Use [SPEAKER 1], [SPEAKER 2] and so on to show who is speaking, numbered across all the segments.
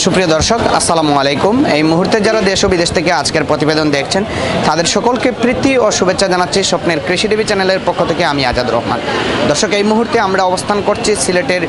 [SPEAKER 1] সুপ্রিয় দর্শক, আসসালামু আলাইকুম। এই মুহূর্তে যারা দেশ ও বিদেশ থেকে আজকের প্রতিবেদন দেখছেন তাদের সকলকে প্রীতি ও শুভেচ্ছা জানাচ্ছি স্বপ্নের কৃষি টিভি চ্যানেলের পক্ষ থেকে। আমি আজাদ রহমান। দর্শক, এই মুহূর্তে আমরা অবস্থান করছি সিলেটের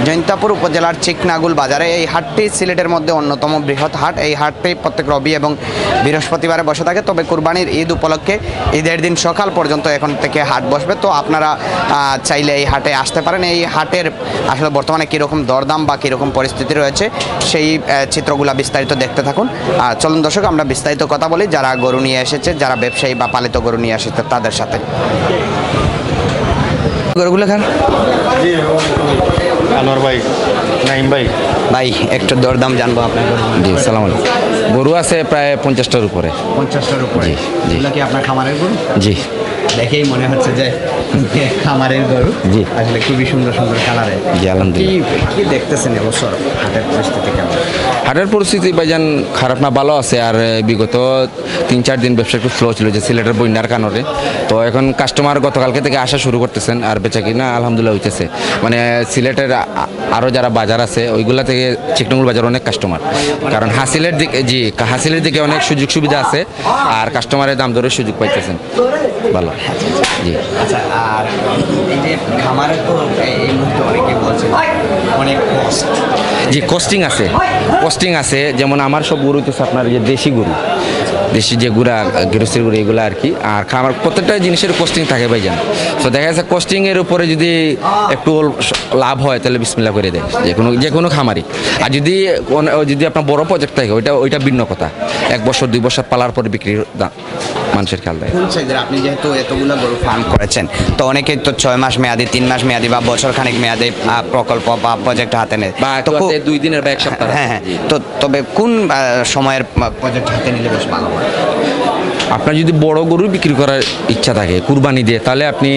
[SPEAKER 1] জৈন্তাপুর উপজেলার চিকনাগুল বাজারে। এই হাটটি সিলেটের মধ্যে অন্যতম বৃহৎ হাট। এই হাটটি প্রত্যেক রবি এবং বৃহস্পতিবারে বসে থাকে, তবে কুরবানির ঈদ উপলক্ষে ঈদের দিন সকাল পর্যন্ত এখন থেকে হাট বসবে। তো আপনারা চাইলে এই হাটে আসতে পারেন। এই হাটের আসলে বর্তমানে কীরকম দরদাম বা কীরকম পরিস্থিতি রয়েছে সেই চিত্রগুলো বিস্তারিত দেখতে থাকুন। চলুন দর্শক, আমরা বিস্তারিত কথা বলি যারা গরু নিয়ে এসেছে, যারা ব্যবসায়ী বা পালিত গরু নিয়ে এসেছে তাদের সাথে। গরুগুলো খান
[SPEAKER 2] আনোয়ার ভাই, নাইম ভাই।
[SPEAKER 1] ভাই, একটু দরদাম জানবো আপনার।
[SPEAKER 3] জি, সালাম আলাইকুম। গরু আছে প্রায় 50টার উপরে।
[SPEAKER 1] 50টার উপরে?
[SPEAKER 3] জি।
[SPEAKER 1] এগুলো কি আপনার খামারের গরু?
[SPEAKER 3] জি।
[SPEAKER 1] দেখেই মনে হচ্ছে যে খামারের গরু।
[SPEAKER 3] জি।
[SPEAKER 1] আসলে খুবই সুন্দর সুন্দর কালারে।
[SPEAKER 3] জি, আলহামদুলিল্লাহ।
[SPEAKER 1] কি দেখতেছেন এবছর হাটের পরিস্থিতি কেমন?
[SPEAKER 3] হাটের পরিস্থিতি ভাইজান খারাপ না, ভালো আছে। আর বিগত 3-4 দিন ব্যবসা একটু স্লো ছিল যে সিলেটের বন্যার কারণে। তো এখন কাস্টমার গতকালকে থেকে আসা শুরু করতেছেন, আর বেচা কিনা আলহামদুলিল্লাহ হইতেছে। মানে সিলেটের আরও যারা বাজার আছে ওইগুলা থেকে চিকনাগুল বাজার অনেক কাস্টমার, কারণ হাসিলের দিকে, জি, হাসিলের দিকে অনেক সুযোগ সুবিধা আছে আর কাস্টমারের দাম ধরে সুযোগ পাইতেছেন ভালো। জি।
[SPEAKER 1] আচ্ছা, আর এই যে খামারের তো এই মুহূর্তে অনেকে বলছে অনেক কষ্ট।
[SPEAKER 3] জি, কস্টিং আছে। যেমন আমার সব গরু হইতেছে আপনার যে দেশি গরু, দেশি যে গুঁড়া গৃহস্থের গুঁড়ো এগুলো আর কি। আর খামার প্রত্যেকটা জিনিসের কস্টিং থাকে ভাইজান। তো দেখা যাচ্ছে কস্টিংয়ের উপরে যদি একটু লাভ হয় তাহলে বিসমিল্লাহ করে দেয় যে কোনো খামারি। আর যদি আপনার বড় প্রজেক্ট থাকে ওইটা ভিন্ন কথা। 1 বছর 2 বছর পালার পরে বিক্রির দাম মানুষের খেয়াল দেয়।
[SPEAKER 1] কোন সাইজের? আপনি যেহেতু এতগুলো গরু ফার্ম করেছেন, তো অনেকেই তো 6 মাস মেয়াদি, 3 মাস মেয়াদি বা বছর খানিক মেয়াদি প্রকল্প বা প্রজেক্ট হাতে নেয়,
[SPEAKER 3] বা 2 দিনের বা 1 সপ্তাহ।
[SPEAKER 1] হ্যাঁ। তো তবে কোন সময়ের প্রজেক্ট হাতে নিলে বেশ ভালো হয়?
[SPEAKER 3] আপনার যদি বড় গরু বিক্রি করার ইচ্ছা থাকে কুরবানি দিয়ে, তাহলে আপনি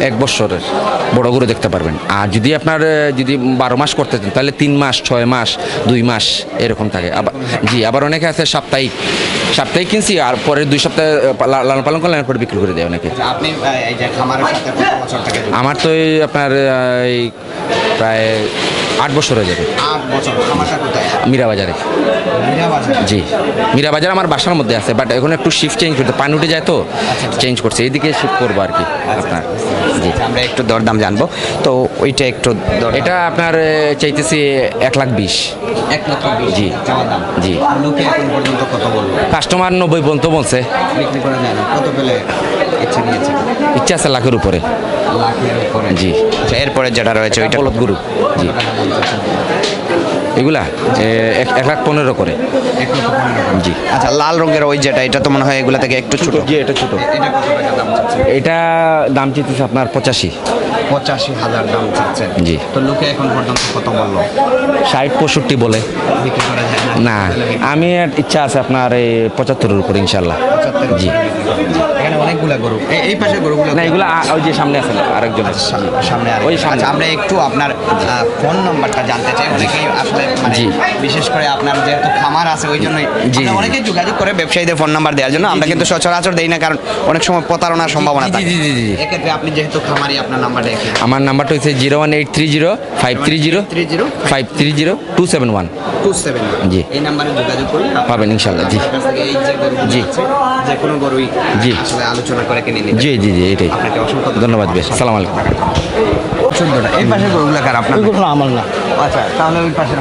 [SPEAKER 3] 1 বছরের বড় গরু দেখতে পারবেন। আর যদি আপনার 12 মাস করতে চান তাহলে 3 মাস, 6 মাস, 2 মাস এরকম থাকে। আবার অনেকে আছে সাপ্তাহিক কিনছি আর পরে 2 সপ্তাহ লালন পালন করলে পরে বিক্রি করে দেয় অনেকে।
[SPEAKER 1] আপনি এই যে খামারের সাথে কত বছর থেকে?
[SPEAKER 3] আমার তো আপনার এই প্রায় 8 বছর হয়ে যাবে।
[SPEAKER 1] 8 বছর। খামারটা কোথায়?
[SPEAKER 3] মীরাবাজারে। জি, মীরাবাজার আমার বাসার মধ্যে আছে, বাট এখন একটু শিফট চেঞ্জ করতে, পানি উঠে যায় তো চেঞ্জ করছে, এইদিকে শিফট করবো আর কি আপনার। জি,
[SPEAKER 1] আমরা একটু দরদাম জানবো, তো ওইটা একটু
[SPEAKER 3] এটা আপনার চাইতেছি 1,20,000।
[SPEAKER 1] 1,20,000?
[SPEAKER 3] জি। জি।
[SPEAKER 1] লোকে এখন পর্যন্ত কত বলবো?
[SPEAKER 3] কাস্টমার 90 পর্যন্ত বলছে।
[SPEAKER 1] বিক্রি করে যায় না? কত পেলে ইচ্ছা নিয়েছে?
[SPEAKER 3] ইচ্ছা আছে লাখের উপরে।
[SPEAKER 1] লাখের উপরে?
[SPEAKER 3] জি।
[SPEAKER 1] আচ্ছা, এরপরে যেটা রয়েছে ওইটা
[SPEAKER 3] বলদ গরু। জি। এগুলা 1,15,000 করে।
[SPEAKER 1] 1,15,000?
[SPEAKER 3] জি।
[SPEAKER 1] আচ্ছা, লাল রঙের ওই যেটা, এটা তো মনে হয় এগুলা থেকে একটু ছোট।
[SPEAKER 3] জি, এটা ছোট।
[SPEAKER 1] এটা কত টাকা দাম চাচ্ছে?
[SPEAKER 3] এটা দাম চাইতেছে আপনার
[SPEAKER 1] 85,000 দাম চাচ্ছে।
[SPEAKER 3] জি।
[SPEAKER 1] তো লোকে এখন পর্যন্ত কত বললো?
[SPEAKER 3] 60-65 বলে।
[SPEAKER 1] বিক্রি করা যায়
[SPEAKER 3] না, আমি ইচ্ছা আছে আপনার এই 75-এর উপরে ইনশাল্লাহ।
[SPEAKER 1] 75?
[SPEAKER 3] জি।
[SPEAKER 1] এখানে অনেকগুলা গরু। এই পাশে গরুগুলো
[SPEAKER 3] না, এগুলো ওই যে সামনে আছে আরেকজন।
[SPEAKER 1] সামনে আর
[SPEAKER 3] ওই সামনে।
[SPEAKER 1] আচ্ছা, আমরা একটু আপনার ফোন নাম্বারটা জানতে চাই। অনেকেই আসলে মানে
[SPEAKER 3] জি।
[SPEAKER 1] বিশেষ করে আপনার যেহেতু খামার আছে ওই জন্যই
[SPEAKER 3] জি।
[SPEAKER 1] অনেকেই যোগাযোগ করে ব্যবসায়ীদের ফোন নাম্বার দেওয়ার জন্য। আমরা কিন্তু সচরাচর দেই না, কারণ অনেক সময় প্রতারণার সম্ভাবনা থাকে।
[SPEAKER 3] জি।
[SPEAKER 1] এক্ষেত্রে আপনি যেহেতু খামারি, আপনার নাম্বারটা একটু।
[SPEAKER 3] আমার নাম্বারটা হচ্ছে 01830-530-271।
[SPEAKER 1] 271?
[SPEAKER 3] জি।
[SPEAKER 1] এই নাম্বারে যোগাযোগ করুন,
[SPEAKER 3] পাবেন ইনশাল্লাহ। জি।
[SPEAKER 1] আপনার কাছ থেকে এই যে গরুগুলো
[SPEAKER 3] জি।
[SPEAKER 1] আছে, যে কোনো গরুই
[SPEAKER 3] জি।
[SPEAKER 1] আসলে আলোচনা করে কিনে নিন।
[SPEAKER 3] জি, এটাই।
[SPEAKER 1] আপনাকে অসংখ্য
[SPEAKER 3] ধন্যবাদ বেশ। সালাম আলাইকুম।
[SPEAKER 1] 14টা। এই পাশের গরুগুলো কার? আপনার?
[SPEAKER 4] আমার না।
[SPEAKER 1] আচ্ছা, তাহলে ওই পাশের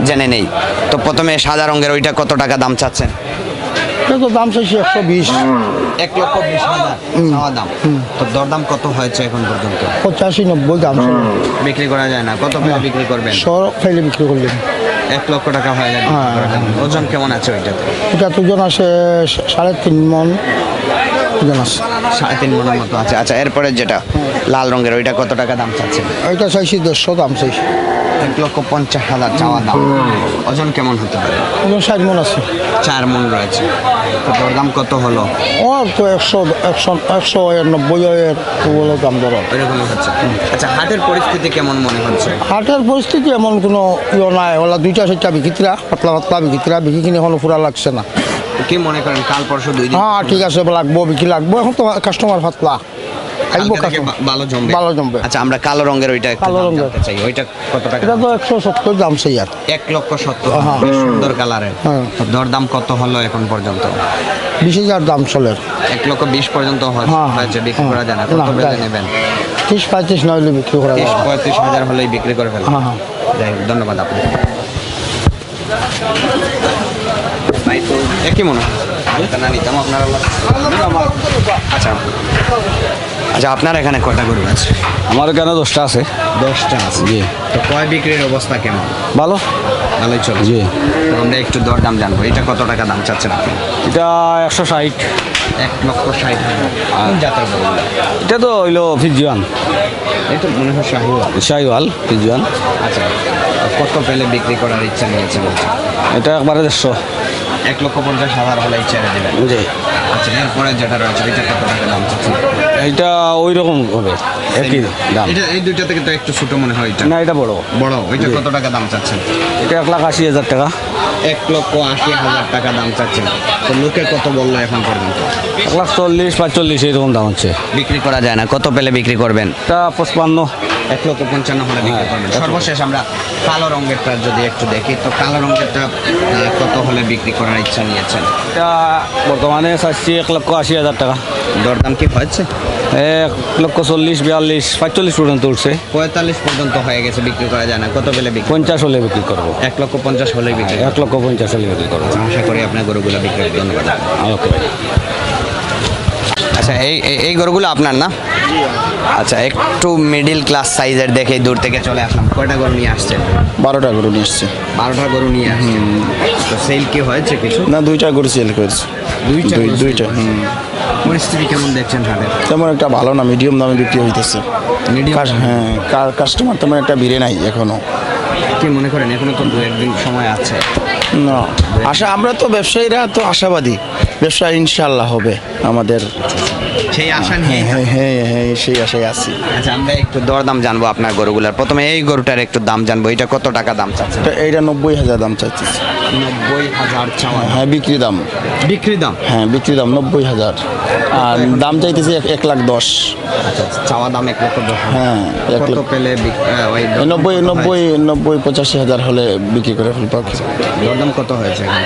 [SPEAKER 1] জেনে নেই। তো প্রথমে সাদা রঙের ওইটা কত টাকা দাম চাচ্ছেন?
[SPEAKER 4] তো দাম চাইছি 120।
[SPEAKER 1] 1,20,000 চাওয়া দাম। তো দরদাম কত হয়েছে এখন পর্যন্ত?
[SPEAKER 4] 85-90 দাম
[SPEAKER 1] বিক্রি করা যায় না? কত পেলে বিক্রি করবেন?
[SPEAKER 4] সর খাইলে বিক্রি করলেন।
[SPEAKER 1] 1 লক্ষ টাকা হয়ে গেল। ওজন কেমন আছে ওইটাতে?
[SPEAKER 4] এটা ওজন আছে 3.5 মন ওজন আছে।
[SPEAKER 1] 3.5 মনের মতো আছে। আচ্ছা, এরপরে যেটা লাল রঙের ওইটা কত টাকা দাম চাচ্ছেন?
[SPEAKER 4] ওইটা চাইছি 150 দাম চাইছি।
[SPEAKER 1] 1,50,000 চাওয়া দাম। ওজন কেমন হতে পারে?
[SPEAKER 4] ওজন 60 মন আছে।
[SPEAKER 1] 4 মন রয়েছে। তো দরদাম কত হলো?
[SPEAKER 4] ওর তো 190 বলে দাম ধরো
[SPEAKER 1] ওইরকমই হচ্ছে। আচ্ছা, হাটের পরিস্থিতি কেমন মনে হচ্ছে?
[SPEAKER 4] হাটের পরিস্থিতি এমন কোনো নাই। ওলা 2-4টা বিকিতরা পাতলা বিকিতরা বিকি কিনে এখনো পুরা লাগছে না।
[SPEAKER 1] কি মনে করেন কাল পরশু 2 দিন?
[SPEAKER 4] হ্যাঁ, ঠিক আছে, লাগবো বিক্রি লাগবো। এখন তো কাস্টমার পাতলা। আইবো
[SPEAKER 1] কালকে থেকে
[SPEAKER 4] কাস্টমার
[SPEAKER 1] ভালো জমবে।
[SPEAKER 4] ভালো জমবে।
[SPEAKER 1] আচ্ছা আমরা কালো রঙের ওইটা একটু
[SPEAKER 4] কালো
[SPEAKER 1] দাম
[SPEAKER 4] রঙের।
[SPEAKER 1] জানতে চাই, ওইটা কত টাকা?
[SPEAKER 4] এটা তো 170 দাম সেই আর
[SPEAKER 1] 1,70,000,
[SPEAKER 4] হ্যাঁ।
[SPEAKER 1] বেশ সুন্দর কালারের।
[SPEAKER 4] হ্যাঁ।
[SPEAKER 1] দরদাম কত হলো এখন পর্যন্ত?
[SPEAKER 4] 20,000 দাম চলে।
[SPEAKER 1] 1,20,000 পর্যন্ত
[SPEAKER 4] হ্যাঁ,
[SPEAKER 1] হয়েছে, বিক্রি
[SPEAKER 4] হ্যাঁ।
[SPEAKER 1] করা যায় না?
[SPEAKER 4] না,
[SPEAKER 1] কত বেলে
[SPEAKER 4] যায় না।
[SPEAKER 1] নেবেন?
[SPEAKER 4] 30-35 না হলে বিক্রি করা যায় না।
[SPEAKER 1] 30-35 হাজার হলেই বিক্রি করে ফেলবেন।
[SPEAKER 4] হ্যাঁ, হ্যাঁ।
[SPEAKER 1] যাই হোক, ধন্যবাদ আপনাকে। কি মনে হয় না নিতাম আপনারা? আচ্ছা আচ্ছা, আপনার এখানে কয়টা গরু আছে?
[SPEAKER 2] আমার এখানে 10টা আছে।
[SPEAKER 1] 10টা আছে।
[SPEAKER 2] জি।
[SPEAKER 1] তো ক্রয় বিক্রির অবস্থা কেমন?
[SPEAKER 2] ভালো।
[SPEAKER 1] ভালোই চলে।
[SPEAKER 2] জি।
[SPEAKER 1] তো আমরা একটু দরদাম জানবো, এটা কত টাকা দাম চাচ্ছেন আপনি?
[SPEAKER 2] এটা 160।
[SPEAKER 1] 1,60,000। কোন জাতের গরু?
[SPEAKER 2] এটা তো হইলো ফিজিয়ান,
[SPEAKER 1] এই তো মনে হয় শাহিওয়াল।
[SPEAKER 2] শাহিওয়াল ফিজিয়ান।
[SPEAKER 1] আচ্ছা, কত পেলে বিক্রি করার ইচ্ছা নিয়েছে বলছেন?
[SPEAKER 2] এটা একবারে 150।
[SPEAKER 1] 1,50,000 হলে ছেড়ে দেবেন।
[SPEAKER 2] জি।
[SPEAKER 1] আচ্ছা, এরপরে যেটা রয়েছে এটা কত টাকা দাম চাচ্ছেন?
[SPEAKER 2] এটা ওই রকম হবে, একই দাম।
[SPEAKER 1] এটা এই দুইটা থেকে তো একটু ছোট মনে হয়। এটা
[SPEAKER 2] না, এটা বড়।
[SPEAKER 1] বড়। ওইটা কত টাকা দাম চাচ্ছেন?
[SPEAKER 2] এটা 1,80,000 টাকা।
[SPEAKER 1] 1,80,000 টাকা দাম চাচ্ছেন। তো লোকে কত বললো এখন পর্যন্ত?
[SPEAKER 2] 1,40-45 এরকম দাম হচ্ছে।
[SPEAKER 1] বিক্রি করা যায় না, কত পেলে বিক্রি করবেন?
[SPEAKER 2] এটা 55।
[SPEAKER 1] 1,55,000 হলে বিক্রি করবেন। সর্বশেষ আমরা কালো রঙেরটা যদি একটু দেখি, তো কালো রঙেরটা কত হলে বিক্রি করার ইচ্ছা নিয়েছেন?
[SPEAKER 2] এটা বর্তমানে চাচ্ছি 1,80,000 টাকা।
[SPEAKER 1] দরদাম কি হয়েছে?
[SPEAKER 2] 1,40-42-45 পর্যন্ত উঠছে।
[SPEAKER 1] 45 পর্যন্ত হয়ে গেছে, বিক্রি করা যায় না, কত পেলে বিক্রি?
[SPEAKER 2] 50 হলে বিক্রি করবো।
[SPEAKER 1] 1,50,000 হলেই বিক্রি।
[SPEAKER 2] 1,50,000 হলে বিক্রি করবো।
[SPEAKER 1] আশা করি আপনার গরুগুলো বিক্রি হবে। ধন্যবাদ।
[SPEAKER 2] ওকে ভাই।
[SPEAKER 1] আচ্ছা, এই গরুগুলো আপনার না? আচ্ছা, একটু মিডিল ক্লাস সাইজের দেখে দূর থেকে চলে আসলাম। কয়টা গরু নিয়ে আসছেন?
[SPEAKER 5] 12টা গরু নিয়ে এসছে।
[SPEAKER 1] 12টা গরু নিয়ে আসছেন। তো সেল কি হয়েছে কিছু?
[SPEAKER 5] না, 2টা গরু সেল করেছে।
[SPEAKER 1] দুইটা গরু sell
[SPEAKER 5] দুইটা
[SPEAKER 1] করেছে। পরিস্থিতি কেমন দেখছেন হাটের?
[SPEAKER 5] তেমন একটা ভালো না, মিডিয়াম দামে বিক্রি হইতেছে।
[SPEAKER 1] মিডিয়াম?
[SPEAKER 5] হ্যাঁ, কাস্টমার তেমন একটা ভিড়ে নাই এখনো।
[SPEAKER 1] কি মনে করেন এখনো তো 2-1 দিন সময় আছে?
[SPEAKER 5] না, আমরা তো ব্যবসায়ীরা তো আশাবাদী, ব্যবসা ইনশাল্লাহ হবে আমাদের।
[SPEAKER 1] সেই আশা নিয়ে।
[SPEAKER 5] হ্যাঁ হ্যাঁ হ্যাঁ, সেই আশায় আছি।
[SPEAKER 1] আচ্ছা, আমরা একটু দরদাম জানবো আপনার গরুগুলার। প্রথমে এই গরুটার একটু দাম জানবো, এটা কত টাকা দাম চাচ্ছেন?
[SPEAKER 5] এইটা 90,000 দাম চাইতেছে।
[SPEAKER 1] 90,000 চাওয়া।
[SPEAKER 5] হ্যাঁ, বিক্রি দাম।
[SPEAKER 1] বিক্রি দাম?
[SPEAKER 5] হ্যাঁ, বিক্রি দাম 90,000 আর দাম চাইতেছে 1,10,000।
[SPEAKER 1] আচ্ছা, চাওয়া দাম 1,10,000।
[SPEAKER 5] হ্যাঁ,
[SPEAKER 1] কত পেলে ওই
[SPEAKER 5] 90-85,000 হলে বিক্রি করে ফেলবো।
[SPEAKER 1] দরদাম কত হয়েছে এখন?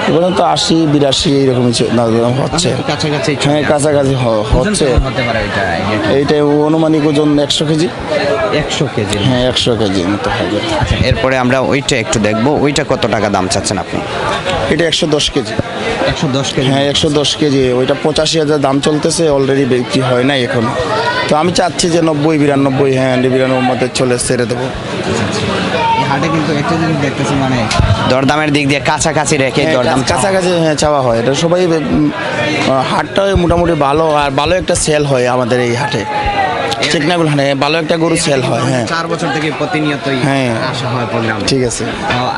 [SPEAKER 5] এবার তো 80-82 এইরকম দাম হচ্ছে।
[SPEAKER 1] কাছাকাছি।
[SPEAKER 5] হ্যাঁ, কাছাকাছি হচ্ছে।
[SPEAKER 1] ওজন কেমন হতে পারে এটা?
[SPEAKER 5] এইটা অনুমানিক ওজন 100 কেজি।
[SPEAKER 1] 100 কেজি।
[SPEAKER 5] হ্যাঁ, 100 কেজির মতো হবে।
[SPEAKER 1] আচ্ছা, এরপরে আমরা ওইটা একটু দেখবো, ওইটা কত টাকা দাম চাচ্ছেন আপনি?
[SPEAKER 5] এটা 110 কেজি।
[SPEAKER 1] 110 কেজি।
[SPEAKER 5] হ্যাঁ, 110 কেজি। ওইটা 85,000 দাম চলতেছে, অলরেডি বিক্রি হয় নাই এখনো। তো আমি চাচ্ছি যে 90-92, হ্যাঁ 92 মধ্যে চলে ছেড়ে দেবো।
[SPEAKER 1] এই হাটে কিন্তু একটা জিনিস দেখতেছি, মানে দরদামের দিক দিয়ে কাছাকাছি রেখে
[SPEAKER 5] হ্যাঁ,
[SPEAKER 1] দরদাম
[SPEAKER 5] কাছাকাছি হ্যাঁ চাওয়া হয়। এটা সবাই হাটটা মোটামুটি ভালো, আর ভালো একটা সেল হয় আমাদের এই হাটে। চিকনাগুলো হ্যাঁ, ভালো একটা গরু সেল হয়। হ্যাঁ,
[SPEAKER 1] 4 বছর থেকে প্রতিনিয়তই
[SPEAKER 5] হ্যাঁ।
[SPEAKER 1] আসা হয় প্রোগ্রাম।
[SPEAKER 5] ঠিক আছে।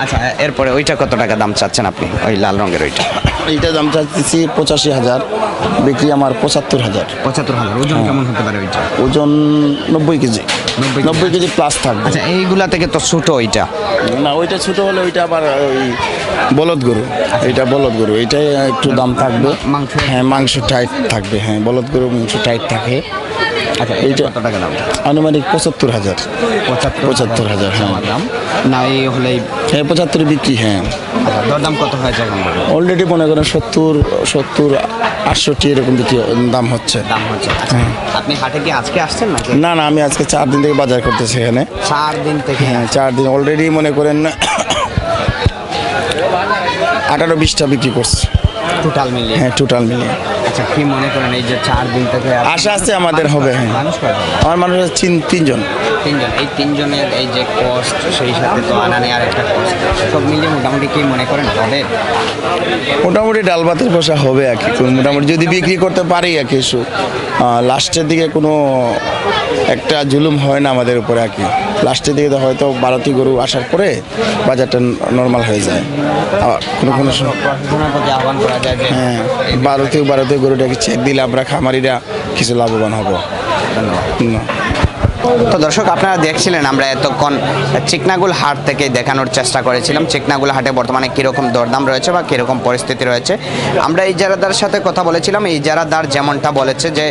[SPEAKER 1] আচ্ছা, এরপরে ওইটা কত টাকা দাম চাচ্ছেন আপনি, ওই লাল রঙের ওইটা?
[SPEAKER 5] এইটা দাম চাচ্ছি 85,000, বিক্রি আমার 75,000।
[SPEAKER 1] 75,000। ওজন কেমন হতে পারে ওইটা?
[SPEAKER 5] ওজন 90 কেজি। 90 কেজি প্লাস থাকবে।
[SPEAKER 1] আচ্ছা, এইগুলা থেকে তো ছোট ওইটা।
[SPEAKER 5] না, ওইটা ছোট হলে ওইটা আবার ওই বলদ গরু। এইটা বলদ গরু, এইটাই একটু দাম থাকবে।
[SPEAKER 1] মাংস?
[SPEAKER 5] হ্যাঁ, মাংস টাইট থাকবে। হ্যাঁ, বলদ গরু মাংস টাইট থাকে।
[SPEAKER 1] আচ্ছা,
[SPEAKER 5] এইটা
[SPEAKER 1] কত টাকা দাম?
[SPEAKER 5] আনুমানিক 75,000। 75,000, হ্যাঁ।
[SPEAKER 1] দাম না, এই হলেই।
[SPEAKER 5] হ্যাঁ, 75 বিক্রি। হ্যাঁ,
[SPEAKER 1] আচ্ছা, দরদাম কত হয়েছে এখন?
[SPEAKER 5] অলরেডি মনে করেন 70-68 এরকম বিক্রি দাম হচ্ছে।
[SPEAKER 1] দাম হচ্ছে। আচ্ছা, আপনি হাটে কি আজকে আসছেন নাকি?
[SPEAKER 5] না না, আমি আজকে 4 দিন থেকে বাজার করতেছি এখানে।
[SPEAKER 1] 4 দিন থেকে?
[SPEAKER 5] হ্যাঁ, 4 দিন অলরেডি মনে করেন 18-20টা বিক্রি করছে।
[SPEAKER 1] টোটাল মিলিয়ে?
[SPEAKER 5] হ্যাঁ, টোটাল মিলিয়ে।
[SPEAKER 1] আচ্ছা, কি মনে করেন এই যে 4 দিন থেকে
[SPEAKER 5] আশা আছে আমাদের হবে। হ্যাঁ,
[SPEAKER 1] মানুষ কয়জন?
[SPEAKER 5] আমার মানুষ 3জন।
[SPEAKER 1] 3 জন। এই 3 জনের এই যে কস্ট, সেই সাথে তো আনা নেওয়ার একটা কস্ট, সব মিলিয়ে মোটামুটি কি মনে করেন হবে?
[SPEAKER 5] মোটামুটি ডাল ভাতের বসা হবে আর কি। মোটামুটি যদি বিক্রি করতে পারি আর কি। লাস্টের দিকে কোনো একটা জুলুম হয় না আমাদের উপরে আর কি। লাস্টের দিকে তো হয়তো 12টি গরু আসার পরে বাজারটা নর্মাল হয়ে যায়। কোনো কোনো সময়
[SPEAKER 1] প্রশাসনের প্রতি আহ্বান করা যায় যে
[SPEAKER 5] হ্যাঁ, 12টি গরুটাকে চেক দিলে আমরা খামারিরা কিছু লাভবান হব।
[SPEAKER 1] ধন্যবাদ।
[SPEAKER 5] না।
[SPEAKER 1] তো দর্শক আপনারা দেখছিলেন আমরা এতক্ষণ চিকনাগুল হাট থেকে দেখানোর চেষ্টা করেছিলাম চিকনাগুল হাটে বর্তমানে কীরকম দরদাম রয়েছে বা কীরকম পরিস্থিতি রয়েছে। আমরা ইজারাদার সাথে কথা বলেছিলাম, এই ইজারাদার যেমনটা বলেছে যে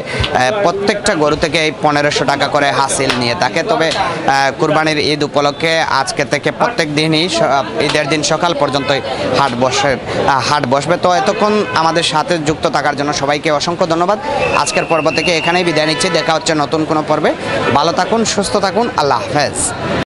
[SPEAKER 1] প্রত্যেকটা গরু থেকে এই 1500 টাকা করে হাসিল নিয়ে থাকে। তবে কুরবানির ঈদ উপলক্ষে আজকে থেকে প্রত্যেক দিনই ঈদের দিন সকাল পর্যন্তই হাট বসবে। তো এতক্ষণ আমাদের সাথে যুক্ত থাকার জন্য সবাইকে অসংখ্য ধন্যবাদ। আজকের পর্ব থেকে এখানেই বিদায় নিচ্ছি, দেখা হচ্ছে নতুন কোনো পর্বে। ভালো থাকুন, সুস্থ থাকুন, আল্লাহ হাফেজ।